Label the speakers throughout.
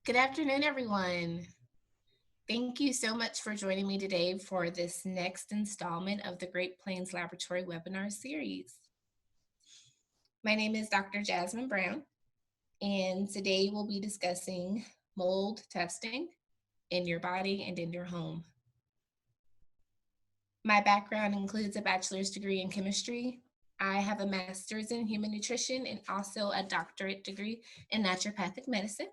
Speaker 1: Good afternoon, everyone. Thank you so much for joining me today for this next installment of the Great Plains Laboratory webinar series. My name is Dr. Jasmine Brown, and today we'll be discussing mold testing in your body and in your home. My background includes a bachelor's degree in chemistry. I have a master's in human nutrition and also a doctorate degree in naturopathic medicine.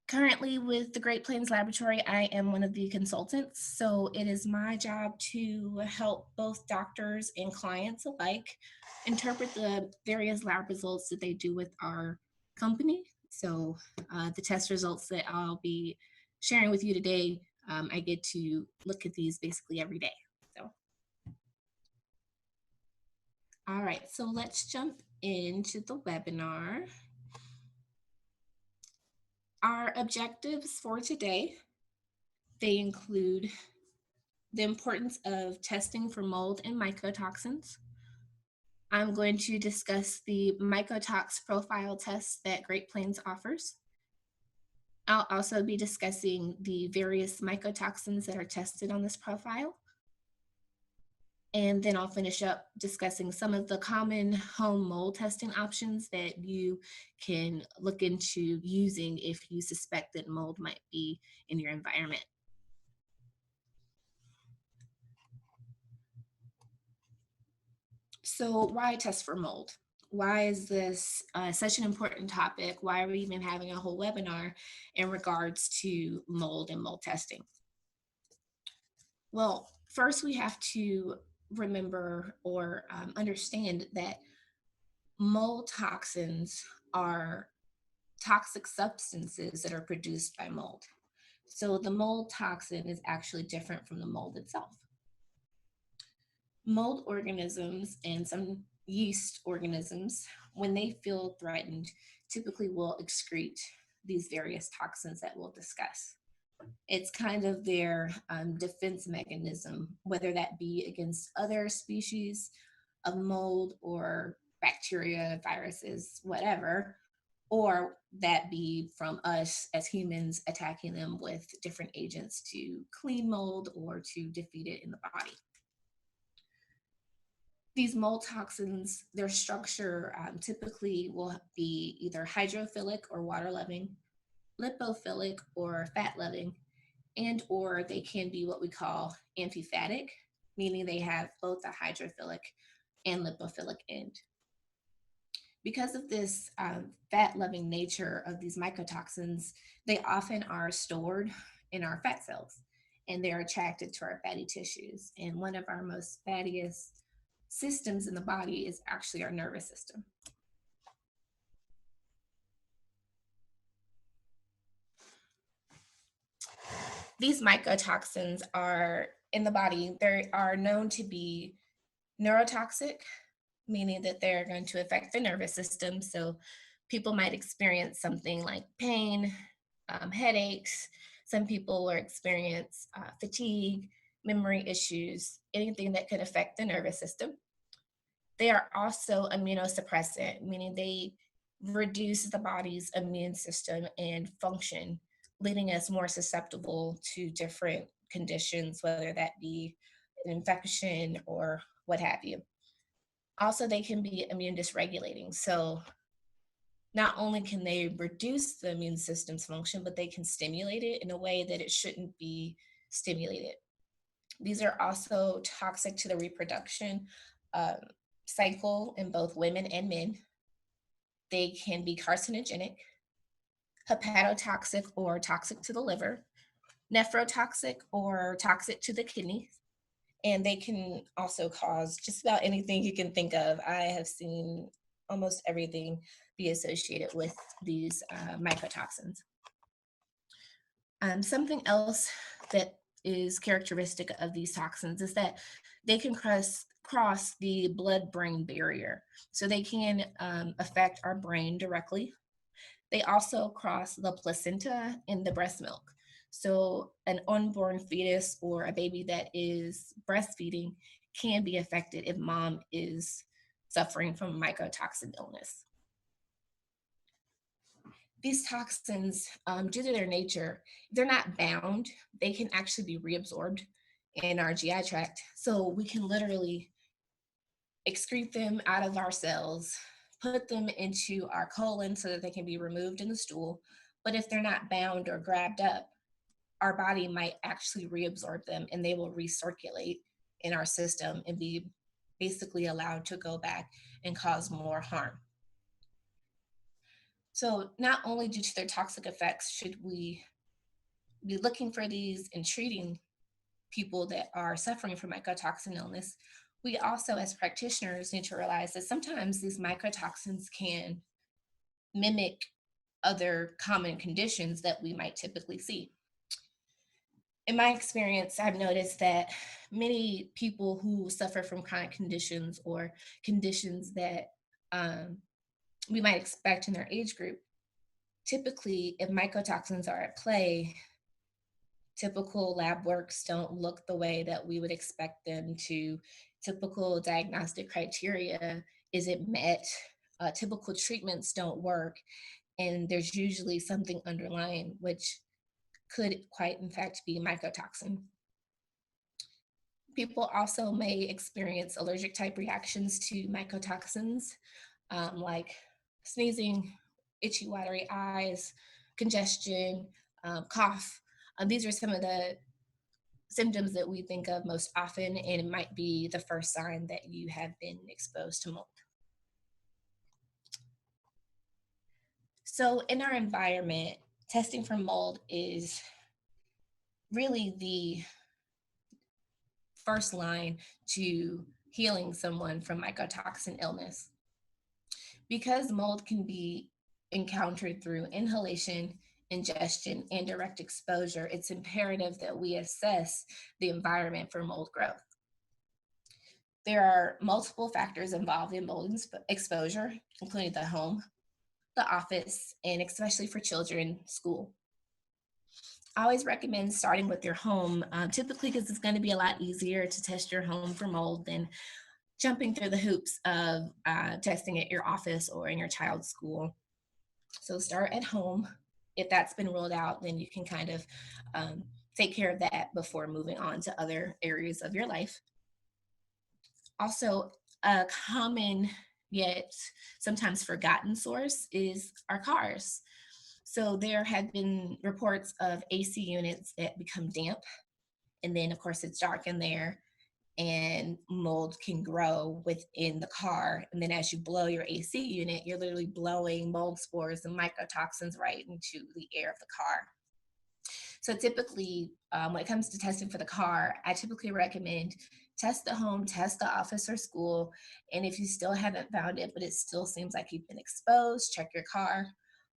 Speaker 1: Currently with the Great Plains Laboratory, I am one of the consultants, so it is my job to help both doctors and clients alike interpret the various lab results that they do with our company. So the test results that I'll be sharing with you today, I get to look at these basically every day. So, all right, so let's jump into the webinar. Our objectives for today, they include the importance of testing for mold and mycotoxins. I'm going to discuss the Mycotox Profile test that Great Plains offers. I'll also be discussing the various mycotoxins that are tested on this profile. And then I'll finish up discussing some of the common home mold testing options that you can look into using if you suspect that mold might be in your environment. So why test for mold? Why is this such an important topic? Why are we even having a whole webinar in regards to mold and mold testing? Well, first we have to remember or understand that mold toxins are toxic substances that are produced by mold. So the mold toxin is actually different from the mold itself. Mold organisms and some yeast organisms, when they feel threatened, typically will excrete these various toxins that we'll discuss. It's kind of their defense mechanism, whether that be against other species of mold or bacteria, viruses, whatever, or that be from us as humans attacking them with different agents to clean mold or to defeat it in the body. These mold toxins, their structure typically will be either hydrophilic or water-loving, lipophilic or fat-loving, and or they can be what we call amphiphatic, meaning they have both a hydrophilic and lipophilic end. Because of this fat-loving nature of these mycotoxins, they often are stored in our fat cells and they're attracted to our fatty tissues. And one of our most fattiest systems in the body is actually our nervous system. These mycotoxins are in the body, they are known to be neurotoxic, meaning that they're going to affect the nervous system. So people might experience something like pain, headaches. Some people will experience fatigue, memory issues, anything that could affect the nervous system. They are also immunosuppressant, meaning they reduce the body's immune system and function, leaving us more susceptible to different conditions, whether that be an infection or what have you. Also, they can be immune dysregulating. So, not only can they reduce the immune system's function, but they can stimulate it in a way that it shouldn't be stimulated. These are also toxic to the reproduction um, cycle in both women and men. They can be carcinogenic, hepatotoxic or toxic to the liver, nephrotoxic or toxic to the kidneys, and they can also cause just about anything you can think of. I have seen almost everything be associated with these mycotoxins. Something else that is characteristic of these toxins is that they can cross the blood-brain barrier. So they can affect our brain directly. They also cross the placenta and the breast milk. So an unborn fetus or a baby that is breastfeeding can be affected if mom is suffering from mycotoxin illness. These toxins, due to their nature, they're not bound. They can actually be reabsorbed in our GI tract. So we can literally excrete them out of our cells, put them into our colon so that they can be removed in the stool. But if they're not bound or grabbed up, our body might actually reabsorb them and they will recirculate in our system and be basically allowed to go back and cause more harm. So, not only due to their toxic effects, should we be looking for these and treating people that are suffering from mycotoxin illness, we also, as practitioners, need to realize that sometimes these mycotoxins can mimic other common conditions that we might typically see. In my experience, I've noticed that many people who suffer from chronic conditions or conditions that um, we might expect in their age group, typically, if mycotoxins are at play, typical lab works don't look the way that we would expect them to. Typical diagnostic criteria isn't met. Typical treatments don't work. And there's usually something underlying, which could quite, in fact, be mycotoxin. People also may experience allergic type reactions to mycotoxins, like sneezing, itchy, watery eyes, congestion, cough. These are some of the symptoms that we think of most often, and it might be the first sign that you have been exposed to mold. So, in our environment, testing for mold is really the first line to healing someone from mycotoxin illness. Because mold can be encountered through inhalation, ingestion, and direct exposure, it's imperative that we assess the environment for mold growth. There are multiple factors involved in mold exposure, including the home, the office, and especially for children, school. I always recommend starting with your home, typically because it's going to be a lot easier to test your home for mold than jumping through the hoops of testing at your office or in your child's school. So start at home. If that's been ruled out, then you can kind of take care of that before moving on to other areas of your life. Also, a common yet sometimes forgotten source is our cars. So there have been reports of AC units that become damp, and then of course it's dark in there, and mold can grow within the car. And then as you blow your AC unit, you're literally blowing mold spores and mycotoxins right into the air of the car. So typically, when it comes to testing for the car, I typically recommend test the home, test the office or school. And if you still haven't found it, but it still seems like you've been exposed, check your car.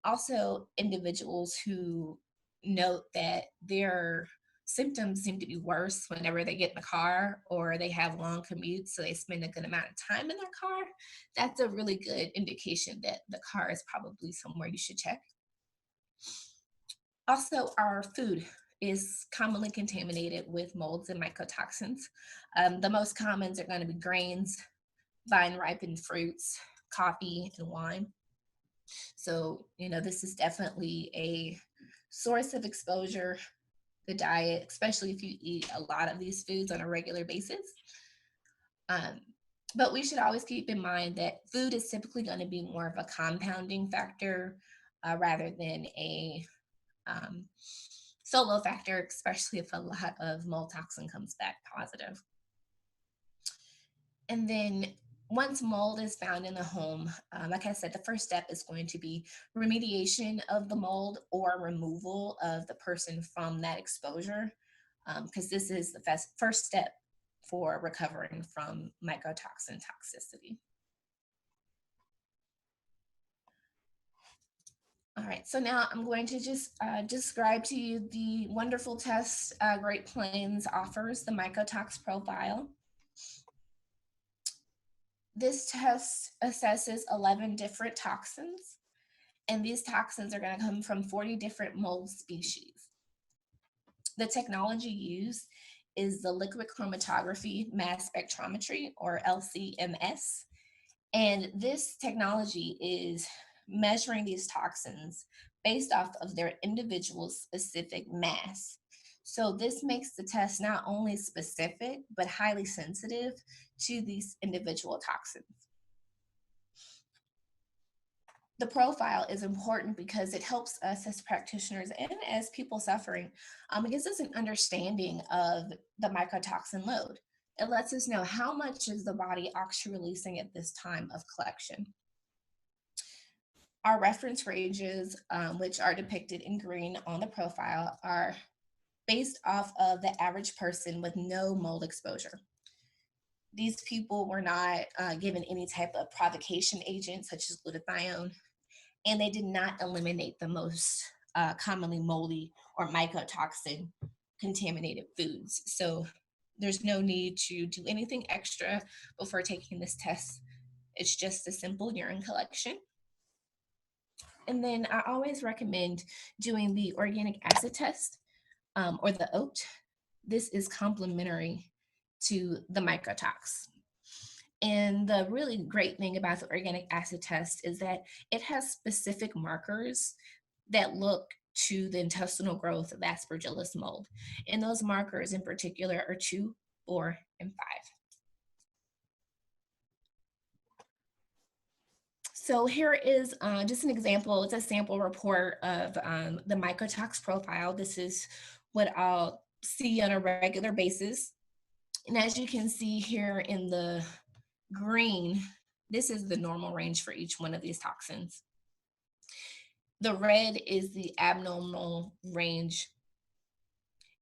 Speaker 1: Also, individuals who note that their symptoms seem to be worse whenever they get in the car or they have long commutes, so they spend a good amount of time in their car. That's a really good indication that the car is probably somewhere you should check. Also, our food is commonly contaminated with molds and mycotoxins. The most commons are going to be grains, vine ripened fruits, coffee, and wine. So, this is definitely a source of exposure, the diet, especially if you eat a lot of these foods on a regular basis. Um, but we should always keep in mind that food is typically going to be more of a compounding factor rather than a um, solo factor, especially if a lot of mold toxin comes back positive. And then once mold is found in the home, like I said, the first step is going to be remediation of the mold or removal of the person from that exposure, because this is the first step for recovering from mycotoxin toxicity. All right, so now I'm going to just describe to you the wonderful test Great Plains offers, the Mycotox Profile. This test assesses 11 different toxins, and these toxins are going to come from 40 different mold species. The technology used is the liquid chromatography mass spectrometry, or LCMS. And this technology is measuring these toxins based off of their individual specific mass. So this makes the test not only specific, but highly sensitive to these individual toxins. The profile is important because it helps us as practitioners and as people suffering. It gives us an understanding of the mycotoxin load. It lets us know how much is the body actually releasing at this time of collection. Our reference ranges, which are depicted in green on the profile, are based off of the average person with no mold exposure. These people were not given any type of provocation agent such as glutathione, and they did not eliminate the most commonly moldy or mycotoxin contaminated foods. So there's no need to do anything extra before taking this test. It's just a simple urine collection. And then I always recommend doing the organic acid test or the OAT. This is complementary to the Mycotox. And the really great thing about the organic acid test is that it has specific markers that look to the intestinal growth of Aspergillus mold. And those markers in particular are 2, 4, and 5. So here is just an example. It's a sample report of the Mycotox profile. This is what I'll see on a regular basis. And as you can see here in the green, this is the normal range for each one of these toxins. The red is the abnormal range,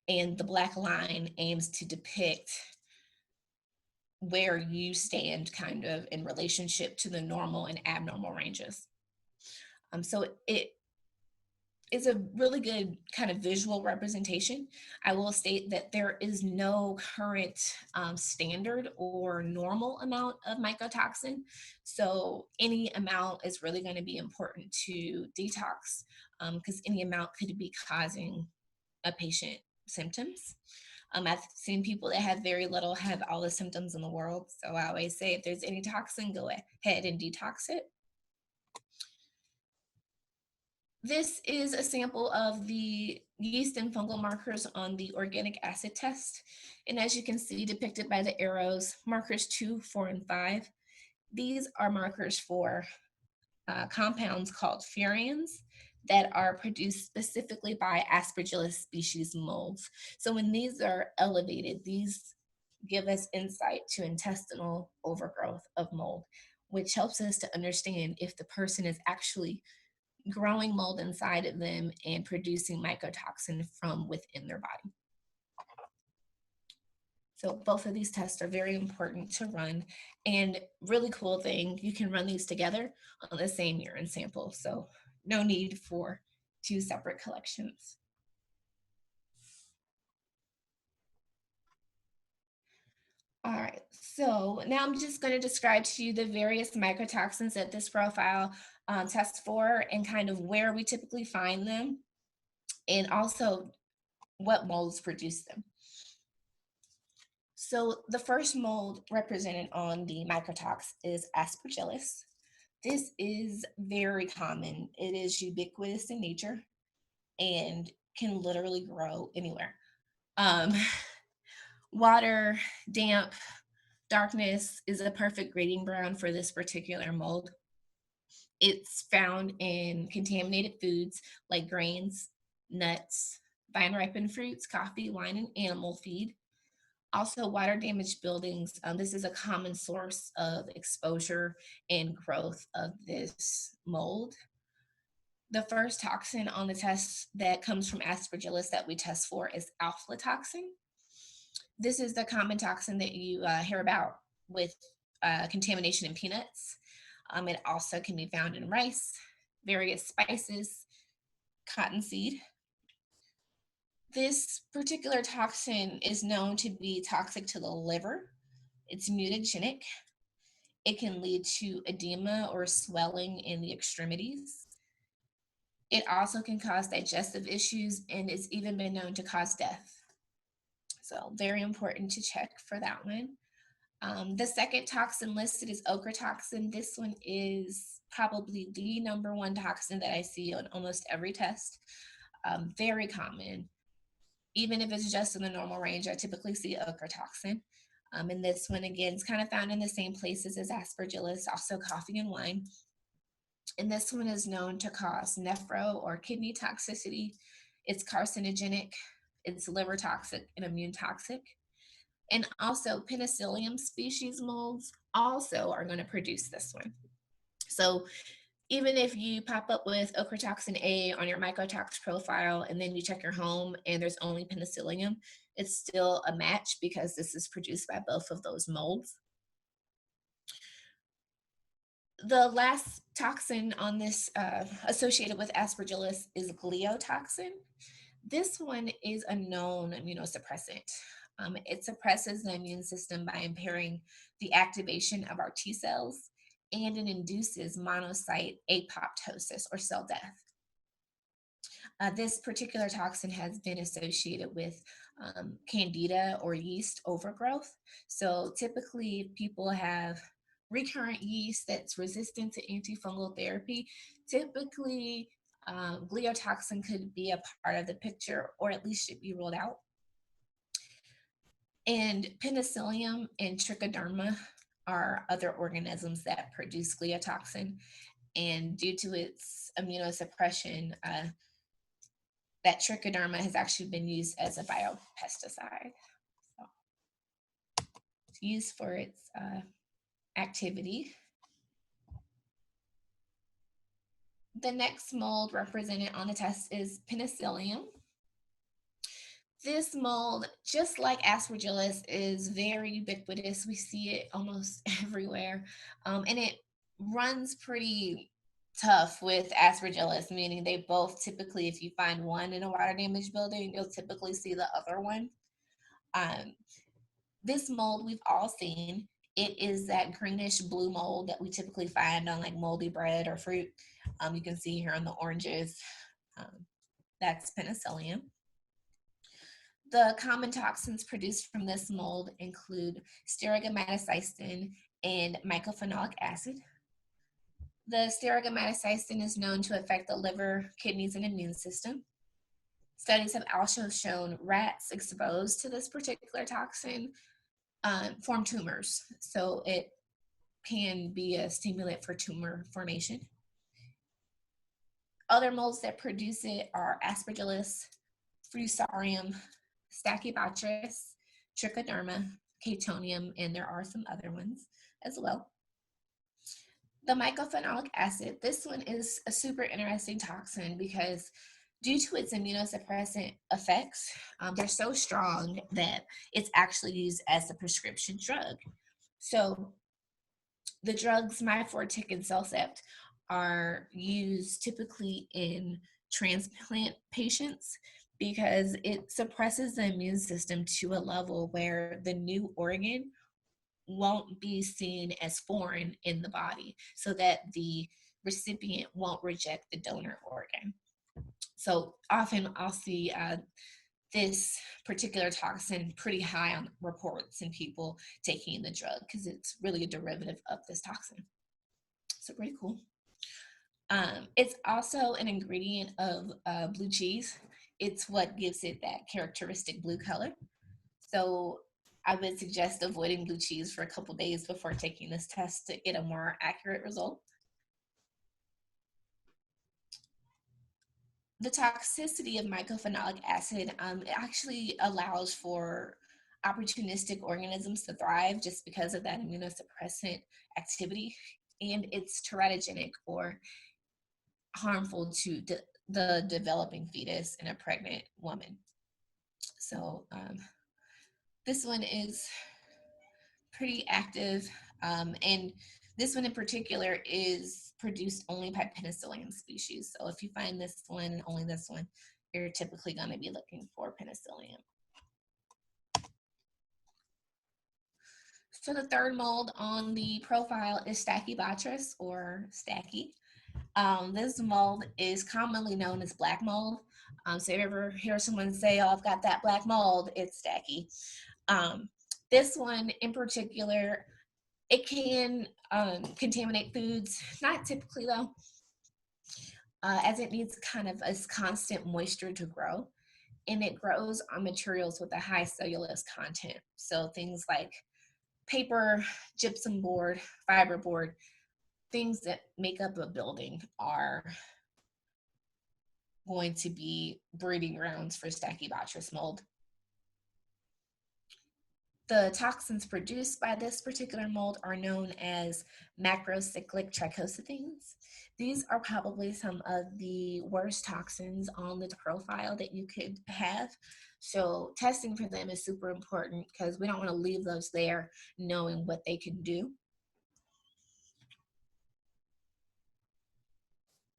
Speaker 1: and the black line aims to depict where you stand kind of in relationship to the normal and abnormal ranges. So it is a really good kind of visual representation. I will state that there is no current standard or normal amount of mycotoxin. So any amount is really going to be important to detox because any amount could be causing a patient symptoms. I've seen people that have very little have all the symptoms in the world. So I always say if there's any toxin, go ahead and detox it. This is a sample of the yeast and fungal markers on the organic acid test. And as you can see depicted by the arrows, markers 2, 4, and 5, these are markers for compounds called furans that are produced specifically by Aspergillus species molds. So when these are elevated, these give us insight to intestinal overgrowth of mold, which helps us to understand if the person is actually growing mold inside of them and producing mycotoxin from within their body. So both of these tests are very important to run. And really cool thing, you can run these together on the same urine sample. So no need for 2 separate collections. All right, so now I'm just going to describe to you the various mycotoxins that this profile tests for and kind of where we typically find them and also what molds produce them. So the first mold represented on the Mycotox is Aspergillus. This is very common. It is ubiquitous in nature and can literally grow anywhere. Um, water, damp, darkness is a perfect breeding ground for this particular mold. It's found in contaminated foods like grains, nuts, vine ripened fruits, coffee, wine, and animal feed. Also, water damaged buildings. This is a common source of exposure and growth of this mold. The first toxin on the test that comes from Aspergillus that we test for is aflatoxin. This is the common toxin that you hear about with contamination in peanuts. It also can be found in rice, various spices, cottonseed. This particular toxin is known to be toxic to the liver. It's mutagenic. It can lead to edema or swelling in the extremities. It also can cause digestive issues and it's even been known to cause death. So very important to check for that one. The second toxin listed is ochratoxin. This one is probably the number one toxin that I see on almost every test. Very common. Even if it's just in the normal range, I typically see ochratoxin. And this one, again, is kind of found in the same places as aspergillus, also coffee and wine. And this one is known to cause nephro or kidney toxicity. It's carcinogenic, it's liver toxic and immune toxic. And also, Penicillium species molds also are going to produce this one. So, even if you pop up with ochratoxin A on your Mycotox profile and then you check your home and there's only Penicillium, it's still a match because this is produced by both of those molds. The last toxin on this associated with Aspergillus is gliotoxin. This one is a known immunosuppressant. It suppresses the immune system by impairing the activation of our T cells, and it induces monocyte apoptosis or cell death. This particular toxin has been associated with candida or yeast overgrowth. So typically, people have recurrent yeast that's resistant to antifungal therapy. Typically, gliotoxin could be a part of the picture or at least should be ruled out. And Penicillium and Trichoderma are other organisms that produce gliotoxin. And due to its immunosuppression, that trichoderma has actually been used as a biopesticide. So it's used for its activity. The next mold represented on the test is Penicillium. This mold, just like Aspergillus, is very ubiquitous. We see it almost everywhere. And it runs pretty tough with Aspergillus, meaning they both typically, if you find one in a water damaged building, you'll typically see the other one. Um, this mold we've all seen. It is that greenish blue mold that we typically find on like moldy bread or fruit. You can see here on the oranges. That's Penicillium. The common toxins produced from this mold include steroidomaticin and mycophenolic acid. The steroidomaticin is known to affect the liver, kidneys, and immune system. Studies have also shown rats exposed to this particular toxin form tumors. So it can be a stimulant for tumor formation. Other molds that produce it are Aspergillus, Fusarium, Stachybotrys, Trichoderma, Catonium, and there are some other ones as well. The mycophenolic acid, this one is a super interesting toxin because due to its immunosuppressant effects, they're so strong that it's actually used as a prescription drug. So the drugs Myfortic and Cellcept are used typically in transplant patients because it suppresses the immune system to a level where the new organ won't be seen as foreign in the body so that the recipient won't reject the donor organ. So often I'll see this particular toxin pretty high on reports in people taking the drug because it's really a derivative of this toxin. So pretty cool. It's also an ingredient of blue cheese. It's what gives it that characteristic blue color. So I would suggest avoiding blue cheese for a couple days before taking this test to get a more accurate result. The toxicity of mycophenolic acid actually allows for opportunistic organisms to thrive just because of that immunosuppressant activity, and it's teratogenic or harmful to the developing fetus in a pregnant woman. So this one is pretty active, and this one in particular is produced only by Penicillium species. So if you find this one and only this one, you're typically going to be looking for Penicillium. So the third mold on the profile is Stachybotrys or Stachy. This mold is commonly known as black mold. So if you ever hear someone say, oh, I've got that black mold, it's Stachy. This one in particular, it can contaminate foods, not typically though, as it needs kind of a constant moisture to grow. And it grows on materials with a high cellulose content. So things like paper, gypsum board, fiberboard, things that make up a building are going to be breeding grounds for Stachybotrys mold. The toxins produced by this particular mold are known as macrocyclic trichocytines. These are probably some of the worst toxins on the profile that you could have. So testing for them is super important because we don't want to leave those there knowing what they can do.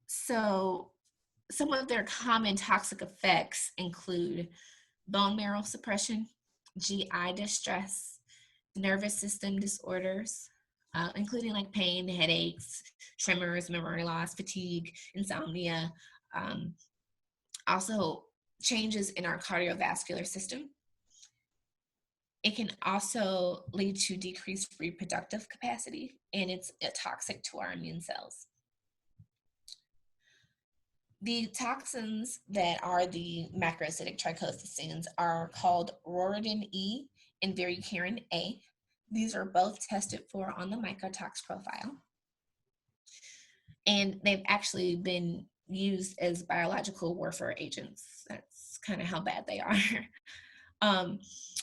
Speaker 1: So some of their common toxic effects include bone marrow suppression, GI distress, nervous system disorders, including like pain, headaches, tremors, memory loss, fatigue, insomnia, also changes in our cardiovascular system. It can also lead to decreased reproductive capacity, and it's toxic to our immune cells. The toxins that are the macrocyclic trichocytines are called Roridin E and Varicarin A. These are both tested for on the Mycotox profile. And they've actually been used as biological warfare agents. That's kind of how bad they are.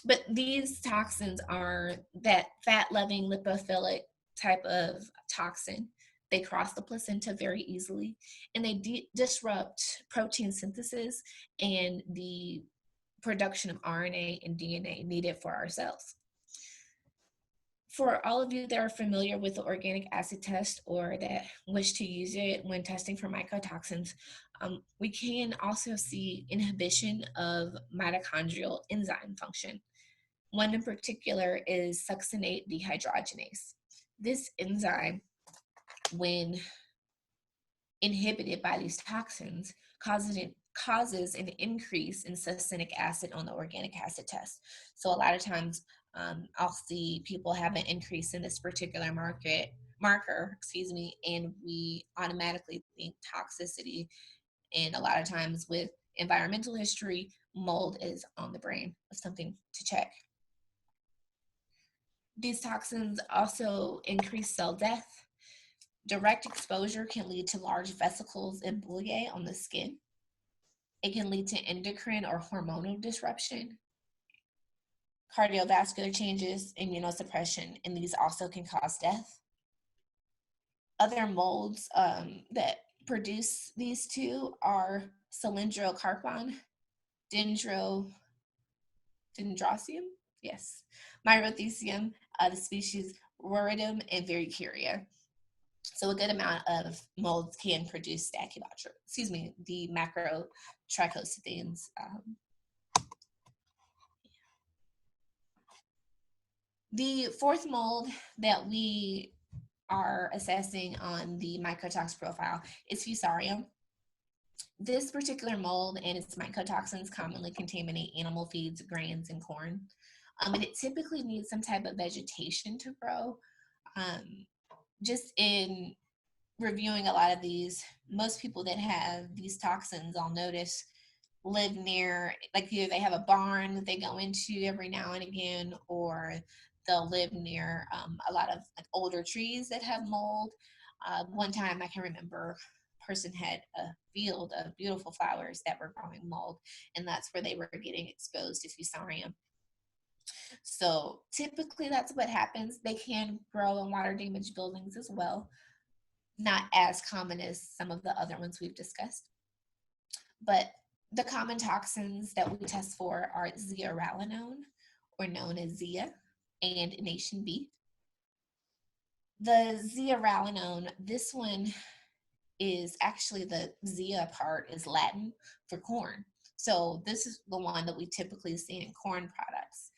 Speaker 1: But these toxins are that fat-loving lipophilic type of toxin. They cross the placenta very easily, and they disrupt protein synthesis and the production of RNA and DNA needed for our cells. For all of you that are familiar with the organic acid test or that wish to use it when testing for mycotoxins, we can also see inhibition of mitochondrial enzyme function. One in particular is succinate dehydrogenase. This enzyme, when inhibited by these toxins, causes an increase in succinic acid on the organic acid test. So a lot of times I'll see people have an increase in this particular marker, and we automatically think toxicity. And a lot of times with environmental history, mold is on the brain of something to check. These toxins also increase cell death. Direct exposure can lead to large vesicles and bullae on the skin. It can lead to endocrine or hormonal disruption, cardiovascular changes, immunosuppression, and these also can cause death. Other molds that produce these two are cylindrocarpon, dendrosium, yes, myrothecium, the species Roridum, and Varicaria. So a good amount of molds can produce the macrotrichocytines. The fourth mold that we are assessing on the Mycotox profile is Fusarium. This particular mold and its mycotoxins commonly contaminate animal feeds, grains, and corn. And it typically needs some type of vegetation to grow. Just in reviewing a lot of these, most people that have these toxins, I'll notice, live near, like either they have a barn that they go into every now and again, or they'll live near a lot of like older trees that have mold. One time I can remember a person had a field of beautiful flowers that were growing mold, and that's where they were getting exposed to Fusarium. So typically that's what happens. They can grow in water damaged buildings as well. Not as common as some of the other ones we've discussed. But the common toxins that we test for are zearalenone, or known as Zea, and Nation B. The zearalenone, this one is actually the Zea part is Latin for corn. So this is the one that we typically see in corn products.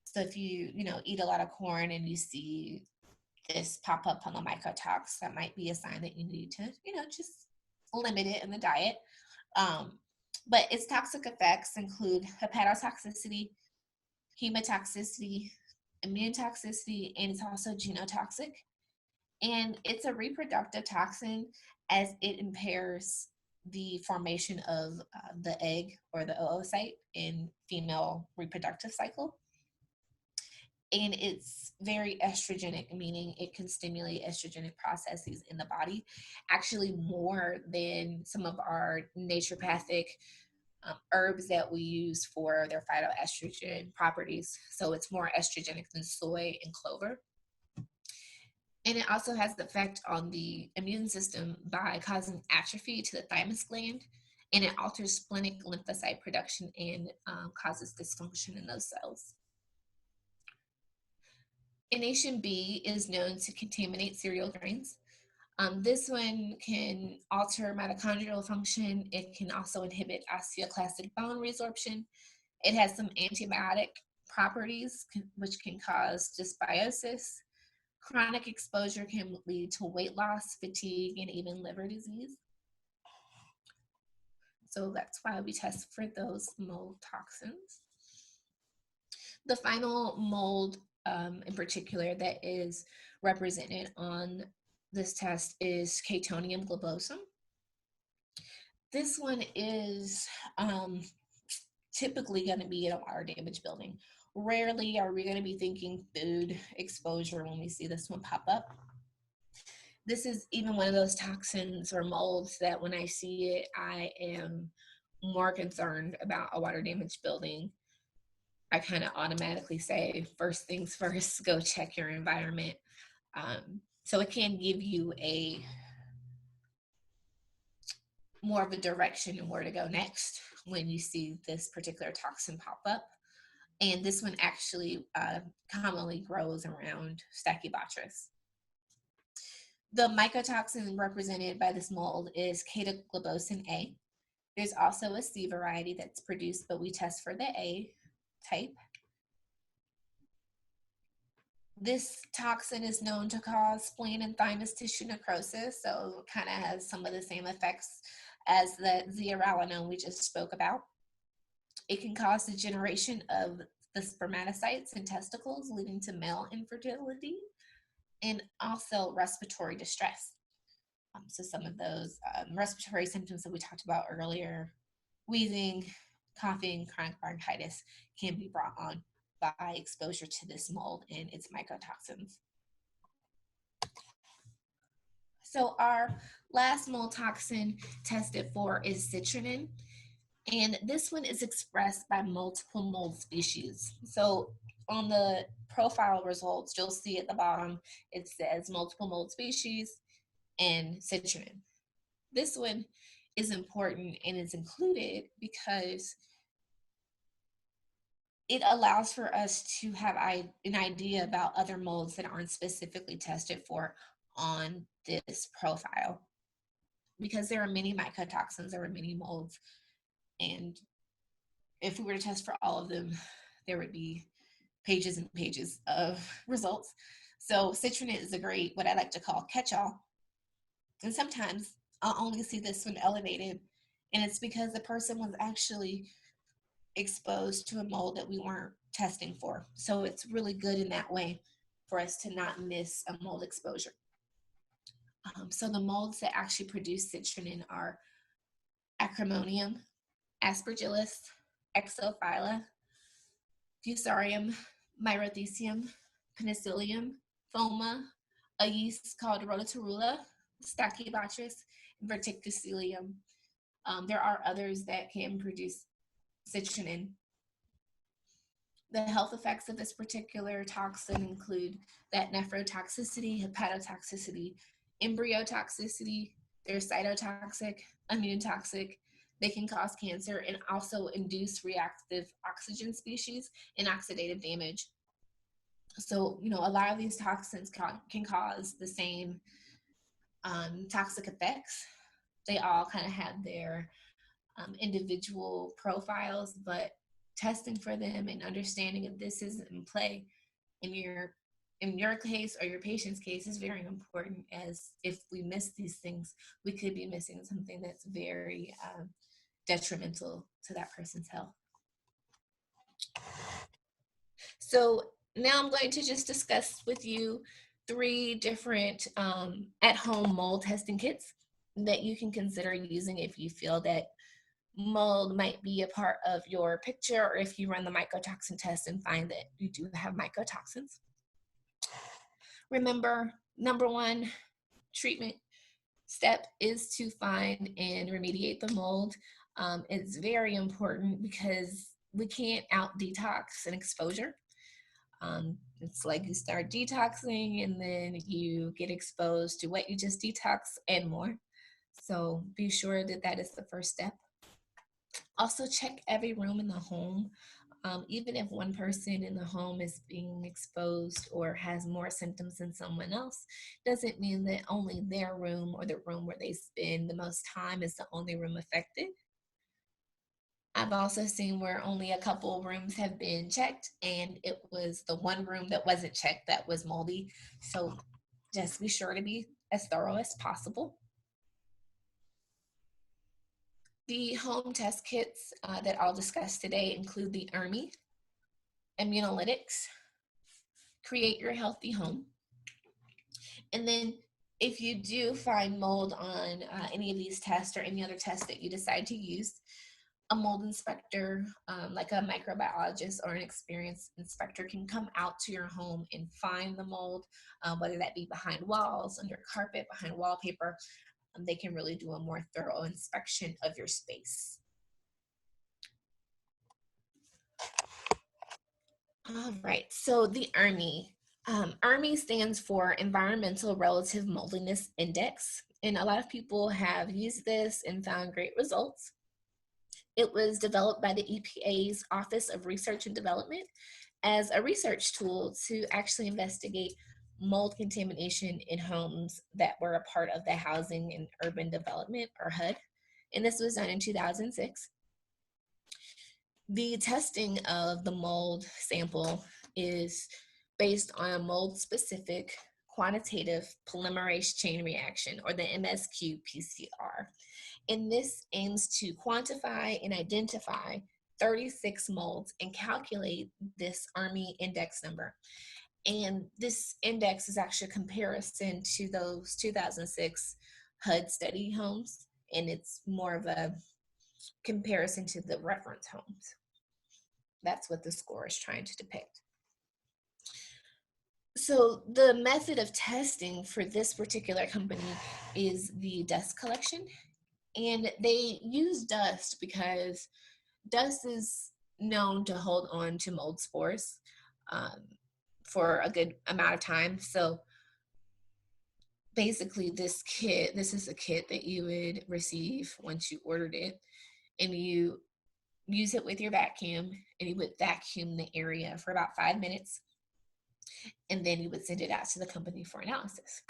Speaker 1: So if you eat a lot of corn and you see this pop up on the mycotox, that might be a sign that you need to, just limit it in the diet. But its toxic effects include hepatotoxicity, hematoxicity, immune toxicity, and it's also genotoxic. And it's a reproductive toxin as it impairs the formation of the egg or the oocyte in female reproductive cycle. And it's very estrogenic, meaning it can stimulate estrogenic processes in the body, actually more than some of our naturopathic herbs that we use for their phytoestrogen properties. So it's more estrogenic than soy and clover. And it also has the effect on the immune system by causing atrophy to the thymus gland, and it alters splenic lymphocyte production and causes dysfunction in those cells. Ination B is known to contaminate cereal grains. This one can alter mitochondrial function. It can also inhibit osteoclastic bone resorption. It has some antibiotic properties, which can cause dysbiosis. Chronic exposure can lead to weight loss, fatigue, and even liver disease. So that's why we test for those mold toxins. The final mold in particular that is represented on this test is Catonium globosum. This one is typically going to be in a water damage building. Rarely are we going to be thinking food exposure when we see this one pop up. This is even one of those toxins or molds that when I see it, I am more concerned about a water damage building. I kind of automatically say, first things first, go check your environment. So it can give you a more of a direction and where to go next when you see this particular toxin pop up. And this one actually commonly grows around Stachybotrys. The mycotoxin represented by this mold is Catoglobosin A. There's also a C variety that's produced, but we test for the A type. This toxin is known to cause spleen and thymus tissue necrosis, so it kind of has some of the same effects as the zearalenone we just spoke about. It can cause degeneration of the spermatocytes and testicles, leading to male infertility, and also respiratory distress. So some of those respiratory symptoms that we talked about earlier, wheezing, coughing, chronic bronchitis, can be brought on by exposure to this mold and its mycotoxins. So our last mold toxin tested for is citrinin, and this one is expressed by multiple mold species. So on the profile results, you'll see at the bottom, it says multiple mold species and citrinin. This one is important and is included because it allows for us to have an idea about other molds that aren't specifically tested for on this profile. Because there are many mycotoxins, there are many molds, and if we were to test for all of them, there would be pages and pages of results. So citrinin is a great, what I like to call catch-all. And sometimes I'll only see this one elevated, and it's because the person was actually exposed to a mold that we weren't testing for. So it's really good in that way for us to not miss a mold exposure. So the molds that actually produce citrinin are Acremonium, Aspergillus, Exophylla, Fusarium, Mycotoxin, Penicillium, Phoma, a yeast called Rhodotorula, Stachybotrys, and Verticillium. There are others that can produce citrinin. The health effects of this particular toxin include that nephrotoxicity, hepatotoxicity, embryotoxicity. They're cytotoxic, immune toxic. They can cause cancer and also induce reactive oxygen species and oxidative damage. So, a lot of these toxins can cause the same toxic effects. They all kind of have their individual profiles, but testing for them and understanding if this is in play in your case or your patient's case is very important, as if we miss these things, we could be missing something that's very detrimental to that person's health. So now I'm going to just discuss with you 3 different at-home mold testing kits that you can consider using if you feel that mold might be a part of your picture, or if you run the mycotoxin test and find that you do have mycotoxins. Remember, number one treatment step is to find and remediate the mold. It's very important because we can't out detox an exposure. It's like you start detoxing and then you get exposed to what you just detox and more. So be sure that that is the first step. Also, check every room in the home. Even if one person in the home is being exposed or has more symptoms than someone else, doesn't mean that only their room or the room where they spend the most time is the only room affected. I've also seen where only a couple rooms have been checked, and it was the one room that wasn't checked that was moldy. So just be sure to be as thorough as possible. The home test kits that I'll discuss today include the ERMI, Immunolytics, Create Your Healthy Home. And then if you do find mold on any of these tests or any other tests that you decide to use, a mold inspector, like a microbiologist or an experienced inspector, can come out to your home and find the mold, whether that be behind walls, under carpet, behind wallpaper. They can really do a more thorough inspection of your space. All right, so the ERMI. ERMI stands for Environmental Relative Moldiness Index, and a lot of people have used this and found great results. It was developed by the EPA's Office of Research and Development as a research tool to actually investigate mold contamination in homes that were a part of the Housing and Urban Development, or HUD. And this was done in 2006. The testing of the mold sample is based on a mold-specific quantitative polymerase chain reaction, or the MSQ-PCR. And this aims to quantify and identify 36 molds and calculate this ERMI index number. And this index is actually a comparison to those 2006 HUD study homes, and it's more of a comparison to the reference homes. That's what the score is trying to depict. So the method of testing for this particular company is the dust collection. And they use dust because dust is known to hold on to mold spores um, for a good amount of time. So basically this is a kit that you would receive once you ordered it, and you use it with your vacuum, and you would vacuum the area for about 5 minutes, and then you would send it out to the company for analysis.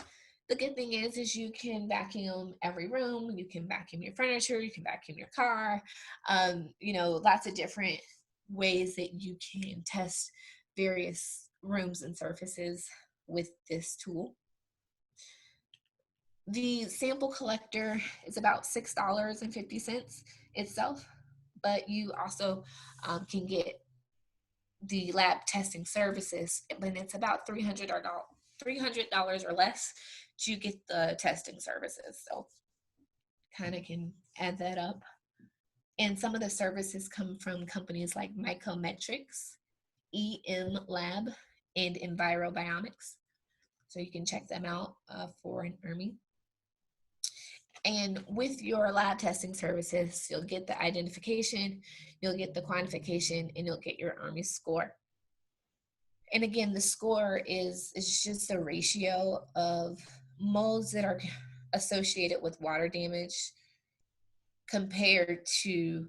Speaker 1: The good thing is you can vacuum every room, you can vacuum your furniture, you can vacuum your car, lots of different ways that you can test various rooms and surfaces with this tool. The sample collector is about $6.50 itself, but you also can get the lab testing services, and it's about $300 or less to get the testing services. So kind of can add that up. And some of the services come from companies like Mycometrics, EM Lab, and EnviroBiomics. So you can check them out for an ERMI. And with your lab testing services, you'll get the identification, you'll get the quantification, and you'll get your ERMI score. And again, the score is just a ratio of molds that are associated with water damage compared to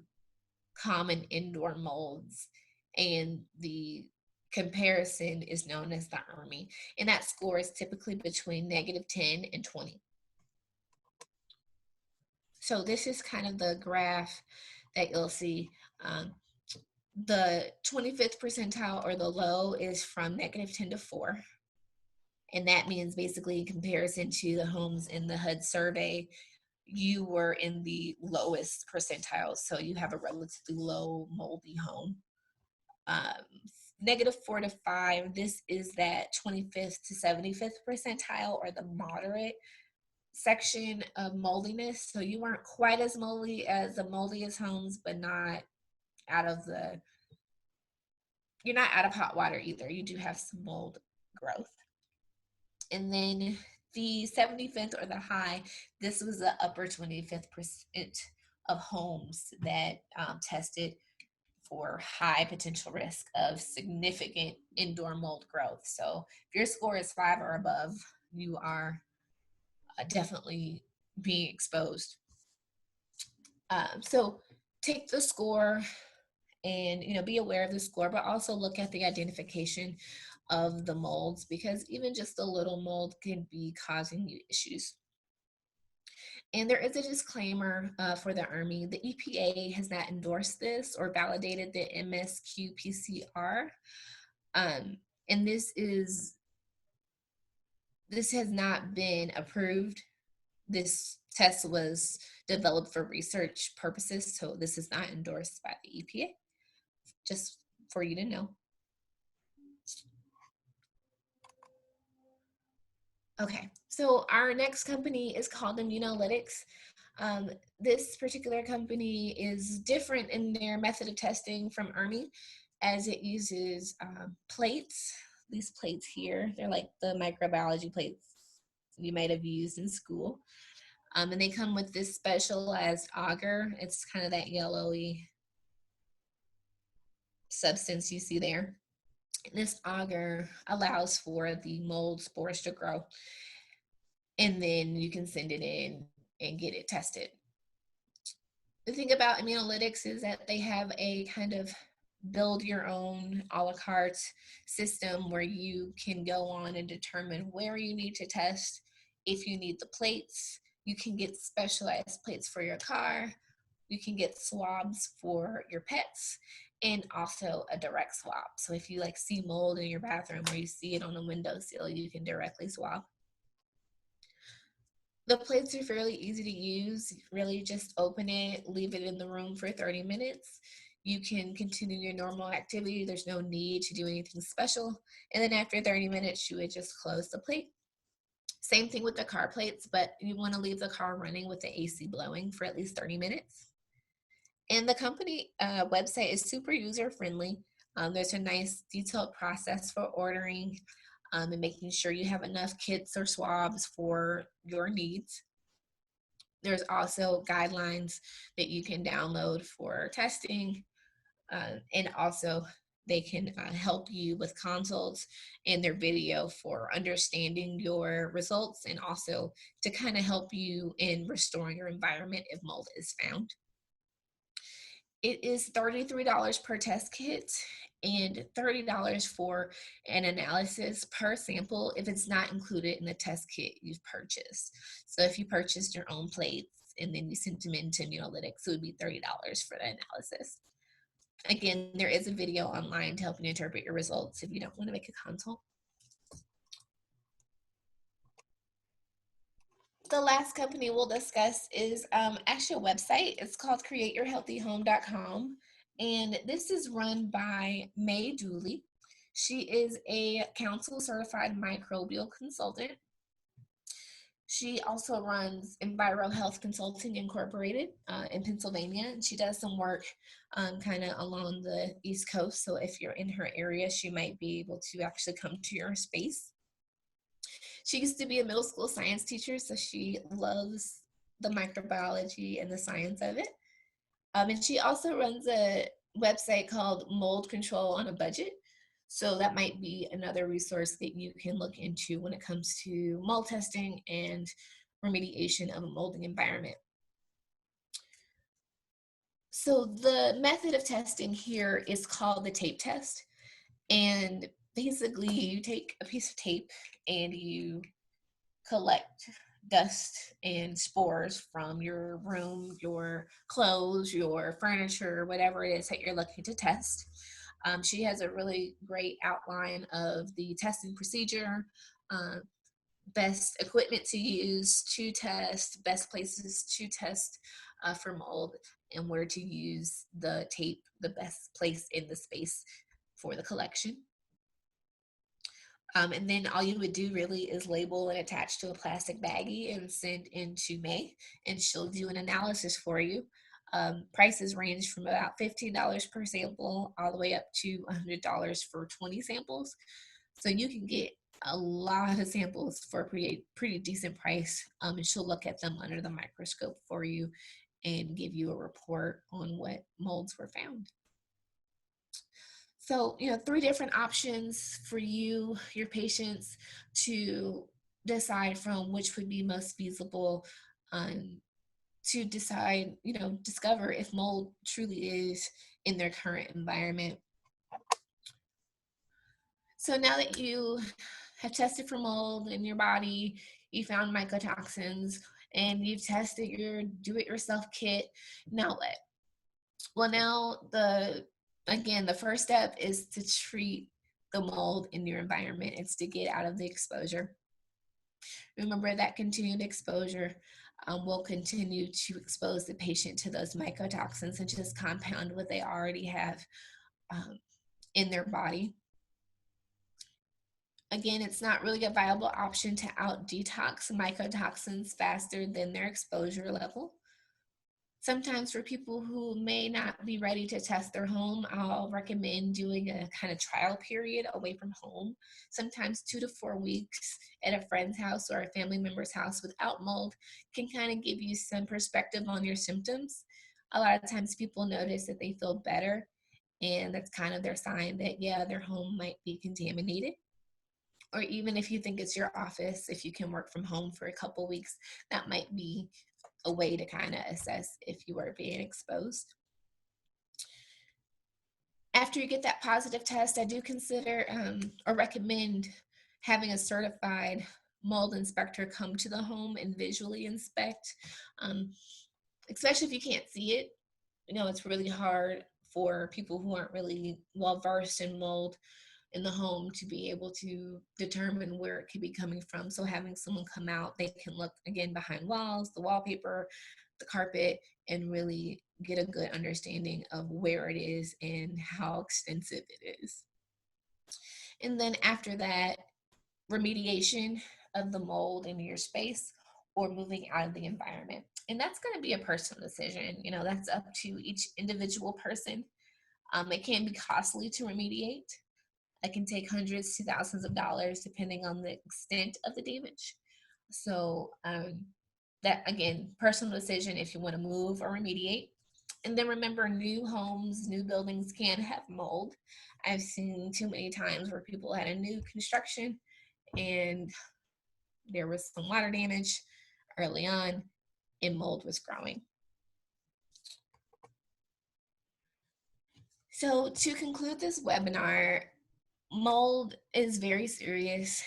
Speaker 1: common indoor molds. And the comparison is known as the ERMI. And that score is typically between -10 and 20. So this is kind of the graph that you'll see. The 25th percentile, or the low, is from -10 to 4. And that means basically in comparison to the homes in the HUD survey, you were in the lowest percentile. So you have a relatively low moldy home. -4 to 5, this is that 25th to 75th percentile, or the moderate section of moldiness. So you weren't quite as moldy as the moldiest homes, but not out of the, you're not out of hot water either. You do have some mold growth. And then the 75th, or the high, this was the upper 25th percent of homes that tested for high potential risk of significant indoor mold growth. So if your score is 5 or above, you are definitely being exposed. So take the score and be aware of the score, but also look at the identification of the molds, because even just a little mold can be causing you issues. And there is a disclaimer for the Army. The EPA has not endorsed this or validated the MSQ PCR. And this has not been approved. This test was developed for research purposes, so this is not endorsed by the EPA, just for you to know. Okay, so our next company is called Immunolytics. This particular company is different in their method of testing from Army, as it uses plates. These plates here, they're like the microbiology plates you might have used in school. And they come with this specialized agar. It's kind of that yellowy substance you see there. This agar allows for the mold spores to grow, and then you can send it in and get it tested. The thing about Immunolytics is that they have a kind of build your own a la carte system where you can go on and determine where you need to test. If you need the plates, you can get specialized plates for your car. You can get swabs for your pets, and also a direct swab. So if you see mold in your bathroom, or you see it on a windowsill, you can directly swab. The plates are fairly easy to use. Really just open it, leave it in the room for 30 minutes. You can continue your normal activity. There's no need to do anything special. And then after 30 minutes, you would just close the plate. Same thing with the car plates, but you want to leave the car running with the AC blowing for at least 30 minutes. And the company website is super user-friendly. There's a nice detailed process for ordering and making sure you have enough kits or swabs for your needs. There's also guidelines that you can download for testing, and also they can help you with consults and their video for understanding your results, and also to kind of help you in restoring your environment if mold is found. It is $33 per test kit and $30 for an analysis per sample if it's not included in the test kit you've purchased. So if you purchased your own plates and then you sent them into Immunolytics, it would be $30 for the analysis. Again, there is a video online to help you interpret your results if you don't want to make a consult. The last company we'll discuss is actually a website. It's called createyourhealthyhome.com, and this is run by May Dooley. She is a council certified microbial consultant. She also runs Enviro Health Consulting Incorporated in Pennsylvania, and she does some work kind of along the East Coast. So if you're in her area, she might be able to actually come to your space. She used to be a middle school science teacher, so she loves the microbiology and the science of it. And she also runs a website called Mold Control on a Budget. So that might be another resource that you can look into when it comes to mold testing and remediation of a molding environment. So the method of testing here is called the tape test. And basically you take a piece of tape and you collect dust and spores from your room, your clothes, your furniture, whatever it is that you're looking to test. She has a really great outline of the testing procedure, best equipment to use to test, best places to test for mold, and where to use the tape, the best place in the space for the collection. And then all you would do really is label and attach to a plastic baggie and send into May, and she'll do an analysis for you. Prices range from about $15 per sample all the way up to $100 for 20 samples. So you can get a lot of samples for a pretty decent price. And she'll look at them under the microscope for you and give you a report on what molds were found. So, 3 different options for you, your patients, to decide from which would be most feasible, to decide, discover if mold truly is in their current environment. So now that you have tested for mold in your body, you found mycotoxins, and you've tested your do-it-yourself kit, now what? Well, now the first step is to treat the mold in your environment. It's to get out of the exposure. Remember that continued exposure will continue to expose the patient to those mycotoxins and just compound what they already have in their body. Again, it's not really a viable option to out-detox mycotoxins faster than their exposure level. Sometimes for people who may not be ready to test their home, I'll recommend doing a kind of trial period away from home, sometimes 2 to 4 weeks at a friend's house or a family member's house without mold can kind of give you some perspective on your symptoms. A lot of times people notice that they feel better, and that's kind of their sign that, yeah, their home might be contaminated. Or even if you think it's your office, if you can work from home for a couple weeks, that might be a way to kind of assess if you are being exposed. After you get that positive test, I do consider or recommend having a certified mold inspector come to the home and visually inspect, especially if you can't see it. It's really hard for people who aren't really well versed in mold in the home to be able to determine where it could be coming from. So having someone come out, they can look again behind walls, the wallpaper, the carpet, and really get a good understanding of where it is and how extensive it is. And then after that, remediation of the mold in your space or moving out of the environment. And that's going to be a personal decision. That's up to each individual person. It can be costly to remediate. It can take hundreds to thousands of dollars depending on the extent of the damage. So that, again, personal decision if you want to move or remediate. And then remember, new homes, new buildings can have mold. I've seen too many times where people had a new construction and there was some water damage early on and mold was growing. So to conclude this webinar, mold is very serious.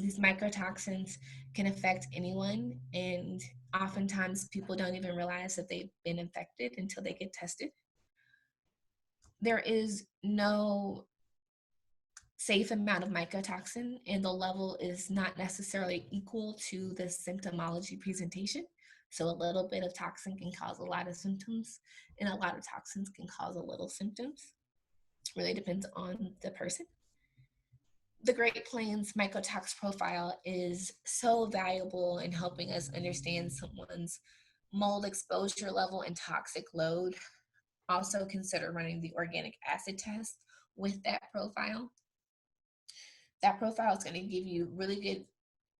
Speaker 1: These mycotoxins can affect anyone, and oftentimes people don't even realize that they've been infected until they get tested. There is no safe amount of mycotoxin, and the level is not necessarily equal to the symptomology presentation. So a little bit of toxin can cause a lot of symptoms, and a lot of toxins can cause a little symptoms. It really depends on the person. The Great Plains Mycotox Profile is so valuable in helping us understand someone's mold exposure level and toxic load. Also consider running the organic acid test with that profile. That profile is going to give you a really good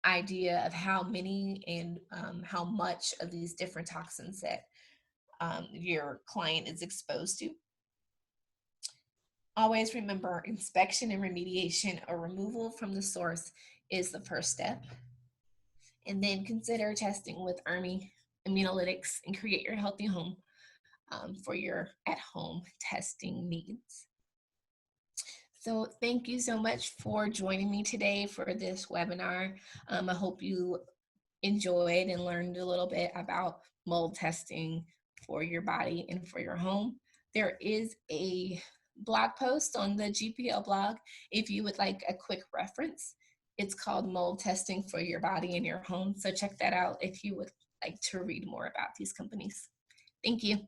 Speaker 1: idea of how many and how much of these different toxins that your client is exposed to. Always remember, inspection and remediation or removal from the source is the first step. And then consider testing with Immunolytics and create your healthy home for your at-home testing needs. So thank you so much for joining me today for this webinar. I hope you enjoyed and learned a little bit about mold testing for your body and for your home. There is a blog post on the GPL blog if you would like a quick reference. It's called Mold Testing for Your Body and Your Home. So check that out if you would like to read more about these companies. Thank you.